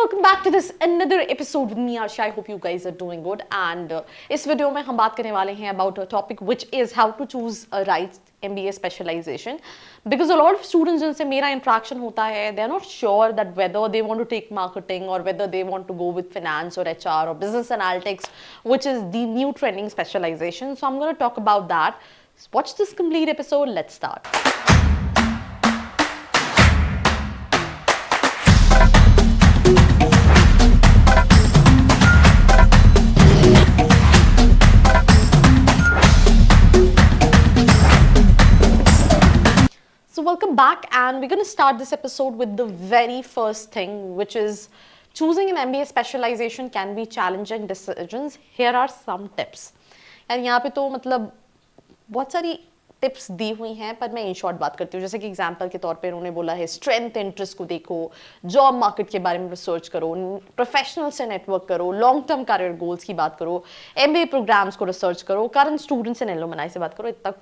welcome back to this another episode with me Arsha. I hope you guys are doing good and इस video में हम बात करने वाले हैं about a topic which is how to choose a right MBA specialization because a lot of students जिनसे मेरा interaction होता है they are not sure that whether they want to take marketing or whether they want to go with finance or HR or business analytics, which is the new trending specialization. So I'm going to talk about that. Watch this complete episode. Let's start. So welcome back, and we're going to start this episode with the very first thing, which is choosing an MBA specialization can be challenging decisions. Here are some tips. And यहाँ पे तो मतलब बहुत सारी tips दी हुई हैं, पर मैं इन शॉर्ट बात करती हूँ. जैसे कि एग्जांपल के तौर पे उन्होंने बोला है स्ट्रेंथ इंटरेस्ट को देखो, जॉब मार्केट के बारे में रिसर्च करो, प्रोफेशनल से नेटवर्क करो, लॉन्ग टर्म करियर गोल्स की बात करो, MBA प्रोग्राम्स को रिसर्च करो, करंट स्टूडेंट्स एंड एलुमनाई से बात करो. इतना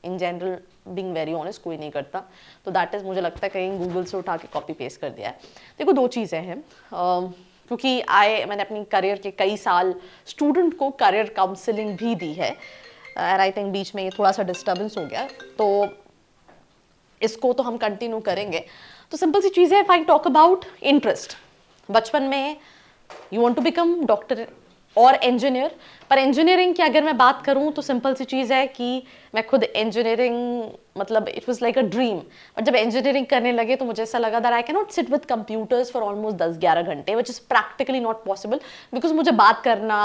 in general being very honest कोई नहीं करता, तो दैट इज मुझे लगता है कहीं गूगल से उठा के कॉपी पेस्ट कर दिया है. देखो दो चीज़ें हैं, क्योंकि मैंने अपनी करियर के कई साल स्टूडेंट को करियर काउंसलिंग भी दी है एंड आई थिंक बीच में ये थोड़ा सा डिस्टर्बेंस हो गया, तो इसको तो हम कंटिन्यू करेंगे. तो सिंपल सी चीज़ है, if I talk about interest, बचपन में you want to become doctor और इंजीनियर, पर इंजीनियरिंग की अगर मैं बात करूं तो सिंपल सी चीज़ है कि मैं खुद इंजीनियरिंग मतलब it was like a dream, but जब इंजीनियरिंग करने लगे तो मुझे ऐसा लगा that I can not sit with computers for almost 10-11 घंटे, which is practically not possible because मुझे बात करना,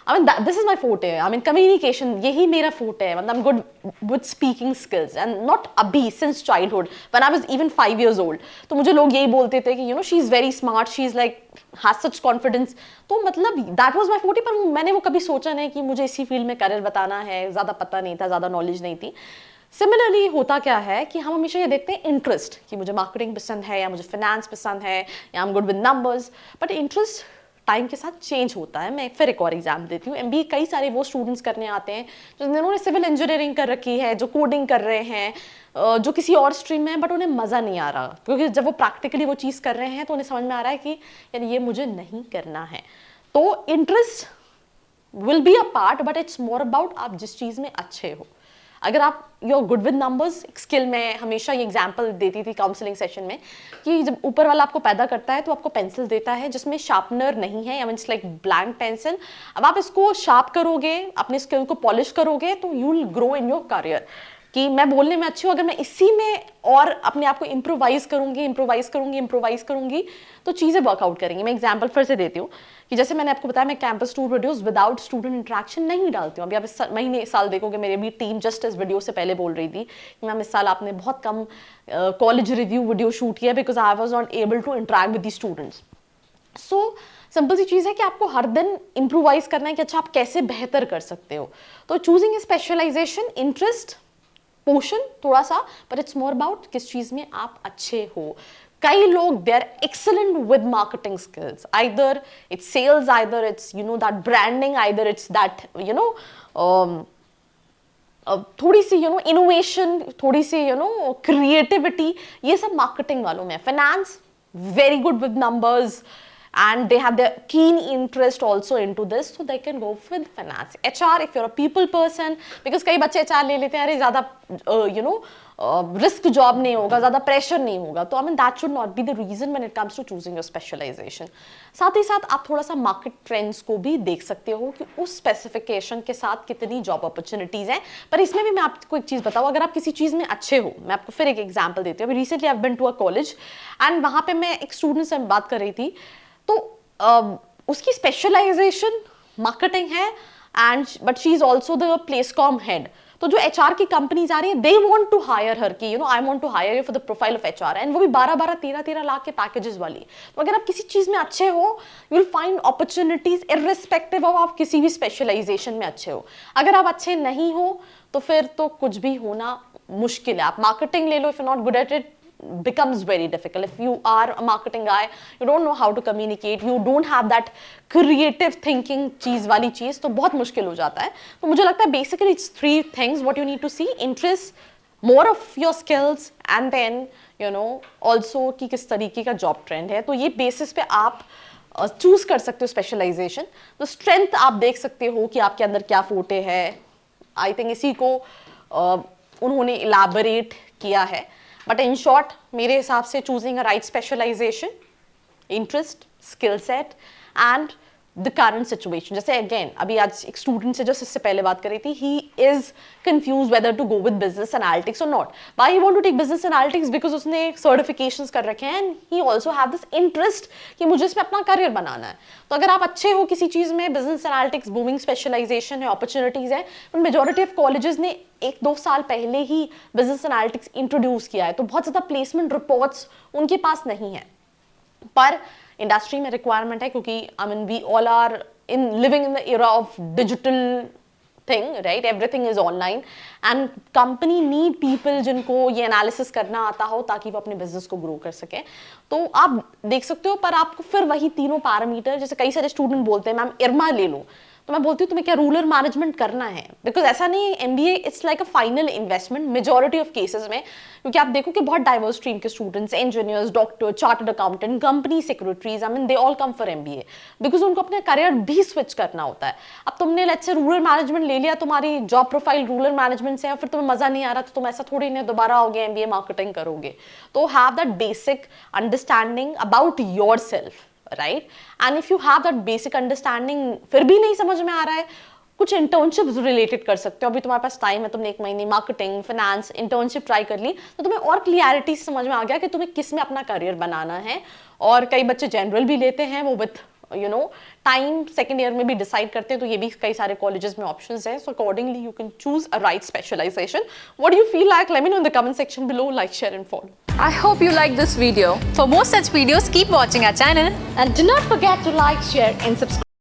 I mean this is my forte, I mean communication, यही मेरा फोटे है. मतलब I am good with speaking skills and not अभी, since childhood when I was even 5 years old. तो मुझे लोग यही बोलते थे कि you know she is very smart, she is like has such confidence. तो मतलब दैट वाज माई फोटे, पर मैंने वो कभी सोचा नहीं कि मुझे इसी फील्ड में करियर बताना है. ज़्यादा पता नहीं था, ज़्यादा नॉलेज नहीं थी. सिमिलरली होता क्या है कि हम हमेशा ये देखते हैं इंटरेस्ट, कि मुझे मार्केटिंग पसंद है या मुझे फाइनेंस पसंद है या आई am good with numbers, but interest time के साथ चेंज होता है. मैं फिर एक और एग्जाम देती हूँ. MBA कई सारे वो स्टूडेंट्स करने आते हैं जिन्होंने सिविल इंजीनियरिंग कर रखी है, जो कोडिंग कर रहे हैं, जो किसी और स्ट्रीम में है, बट उन्हें मज़ा नहीं आ रहा, क्योंकि जब वो प्रैक्टिकली वो चीज़ कर रहे हैं तो उन्हें समझ में आ रहा है कि यार ये मुझे नहीं करना है. तो interest will be a part, but it's more about आप जिस चीज़ में अच्छे हो. अगर आप you are good with numbers, skill में हमेशा ये एग्जांपल देती थी काउंसलिंग सेशन में कि जब ऊपर वाला आपको पैदा करता है तो आपको पेंसिल देता है जिसमें शार्पनर नहीं है, I mean it's like blank pencil. अब आप इसको शार्प करोगे, अपने स्किल को पॉलिश करोगे, तो you will grow in your career. कि मैं बोलने में अच्छी हूँ, अगर मैं इसी में और अपने आप को इम्प्रोवाइज करूंगी तो चीज़ें वर्कआउट करेंगी. मैं एग्जांपल फिर से देती हूँ कि जैसे मैंने आपको बताया, मैं campus tour videos without student interaction नहीं डालती हूँ. अभी आप इस महीने साल देखोगे, मेरी भी टीम जस्ट इस वीडियो से पहले बोल रही थी कि मैम इस साल आपने बहुत कम कॉलेज रिव्यू वीडियो शूट किया because I was not able to interact with the students. So simple सी चीज़ है कि आपको हर दिन इम्प्रोवाइज करना है कि अच्छा आप कैसे बेहतर कर सकते हो. तो choosing a specialisation, interest portion थोड़ा सा, पर इट्स मोर अबाउट किस चीज में आप अच्छे हो. कई लोग they are excellent with marketing skills, either it's sales, either it's you know that branding, either it's that you know थोड़ी सी यू नो इनोवेशन, थोड़ी सी यू नो क्रिएटिविटी, ये सब मार्केटिंग वालों में. Finance very good with numbers and they have their keen interest also into this, so they can go with finance. HR, if you're a people person, because कई बच्चे HR ले लेते हैं, अरे ज़्यादा you know रिस्क जॉब नहीं होगा, ज़्यादा प्रेशर नहीं होगा, तो I mean that should not be the reason when it comes to choosing your specialisation. साथ ही साथ आप थोड़ा सा मार्केट ट्रेंड्स को भी देख सकते हो कि उस स्पेसिफिकेशन के साथ कितनी जॉब अपॉर्चुनिटीज हैं. पर इसमें भी मैं आपको एक चीज़ बताऊँ, अगर आप किसी चीज़ में अच्छे हो, मैं आपको फिर एक एग्जाम्पल देती हूँ. Recently I have been to a college and वहाँ पे मैं एक स्टूडेंट से बात कर रही थी, तो उसकी स्पेशलाइजेशन मार्केटिंग है and but she is also the placecom head. तो जो HR की कंपनीज आ रही है, they want to hire her की, you know I want to hire you for the profile of HR, and वो भी 12-12, 13-13 लाख के पैकेजेस वाली. तो अगर आप किसी चीज में अच्छे हो, you will find opportunities irrespective of आप किसी भी स्पेशलाइजेशन में अच्छे हो. अगर आप अच्छे नहीं हो तो फिर तो कुछ भी होना मुश्किल है. आप मार्केटिंग ले लो, if you not good at it, becomes very difficult. If you are a marketing guy, you don't know how to communicate, you don't have that creative thinking चीज वाली चीज, तो बहुत मुश्किल हो जाता है. तो मुझे लगता है basically it's 3 things what you need to see: interest, more of your skills, and then also कि किस तरीके का जॉब ट्रेंड है, तो ये बेसिस पे आप चूज कर सकते हो स्पेशलाइजेशन। तो स्ट्रेंथ आप देख सकते हो कि आपके अंदर क्या फोटे है। आई थिंक इसी को उन्होंने इलाबोरेट किया है, बट इन शॉर्ट मेरे हिसाब से choosing a right specialisation, interest, skill set and the current situation. जैसे अगेन अभी आज एक स्टूडेंट से जो इससे पहले बात कर रही थी, he is confuse whether to go with business analytics और not. Why he want to take business analytics? Because उसने सर्टिफिकेशंस कर रखे हैं and he also have this interest कि मुझे इसमें अपना करियर बनाना है। तो अगर आप अच्छे हो किसी चीज में, बिजनेस एनालिटिक्स बूमिंग स्पेशलाइजेशन है, अपॉर्चुनिटीज है, बट मेजोरिटी ऑफ कॉलेजेस ने 1-2 साल पहले ही बिजनेस एनालिटिक्स इंट्रोड्यूस किया है, तो बहुत ज्यादा प्लेसमेंट रिपोर्ट्स उनके पास नहीं है। पर इंडस्ट्री में रिक्वायरमेंट है, क्योंकि I mean we all are in living in the era of digital thing, right? Everything is online and company need people जिनको ये एनालिसिस करना आता हो ताकि वो अपने बिजनेस को ग्रो कर सके। तो आप देख सकते हो, पर आपको फिर वही तीनों पैरामीटर, जैसे कई सारे स्टूडेंट बोलते हैं मैम इरमा ले लो, तो मैं बोलती हूँ तुम्हें क्या रूरल मैनेजमेंट करना है? बिकॉज ऐसा नहीं, MBA it's like a final investment majority of cases में, क्योंकि आप देखो कि बहुत डाइवर्स स्ट्रीम के students, engineers, doctor, chartered accountant, company secretaries, I mean they all come for MBA, because उनको अपना करियर भी स्विच करना होता है। अब तुमने लेट्स से रूरल मैनेजमेंट ले लिया, तुम्हारी जॉब प्रोफाइल रूरल मैनेजमेंट से है, फिर तुम्हें मजा नहीं आ रहा, तो तुम ऐसा थोड़ी नहीं दोबारा आओगे एमबीए मार्केटिंग करोगे। तो have that basic understanding about your self, right? And if you have that basic understanding, फिर भी नहीं समझ में आ रहा है, कुछ इंटर्नशिप्स रिलेटेड कर सकते हो। अभी तुम्हारे पास टाइम है, तुमने 1 महीने मार्केटिंग, फाइनेंस, इंटर्नशिप ट्राई कर ली, तो तुम्हें और क्लियरिटी से समझ में आ गया कि तुम्हें किस में अपना करियर बनाना है। और कई बच्चे जनरल भी लेते हैं, वो विथ टाइम सेकेंड ईयर में भी डिसाइड करते हैं, तो ये भी कई सारे कॉलेजेस में ऑप्शंस हैं। So accordingly you can choose a right specialisation. What do you feel like? Let me know in the comment section below. Like, share and follow. I hope you liked this video. For more such videos, keep watching our channel. And do not forget to like, share and subscribe.